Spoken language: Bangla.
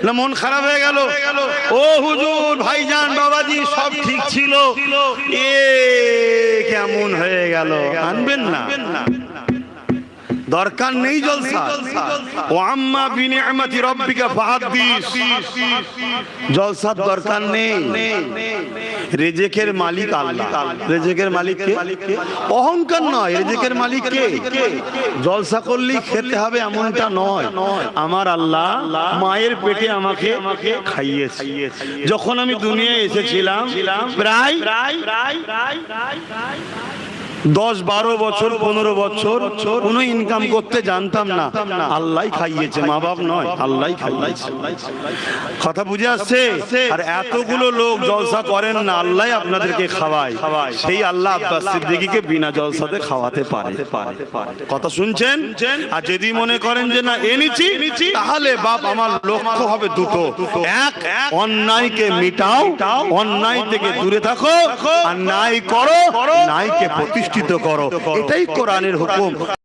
না মন খারাপ হয়ে গেল। ও হুজুর, ভাইজান, বাবাজি সব ঠিক ছিল, এ কেমন হয়ে গেল? আনবেন না, দরকার নেই জলসা। ও আম্মা বিনিআমাতি রাব্বিকা ফাহাদ্দিস, জলসার দরকার নেই। রিজিকের মালিক আল্লাহ। রিজিকের মালিক কে? অহংকার নয়, রিজিকের মালিক কে? জলসা করলেই খেতে হবে এমনটা নয়। আমার আল্লাহ মায়ের পেটে আমাকে খাইয়েছে। যখন আমি দুনিয়ায় এসেছিলাম প্রায় 10-12 বছর, 15 বছর কোনো ইনকাম করতে জানতাম না। আল্লাহ খাইয়েছে, মা বাপ নয়, আল্লাহ খাইয়েছে। কথা বুঝে আসছে? আর এতগুলো লোক জলসা করেন না, আল্লাহ আপনাদেরকে খাওয়ায়। সেই আল্লাহ আব্বাস সিদ্দিকীকে বিনা জলসাতে খাওয়াতে পারে। কথা শুনছেন? আর যদি মনে করেন যে না এনেছি, তাহলে বাপ আমার লক্ষ্য হবে দুটো। এক, অন্যায়কে মিটাও, অন্যায় থেকে দূরে থাকো, আর ন্যায় করো, ন্যায়কে প্রতিষ্ঠিত করো। এটাই কোরআনের হুকুম।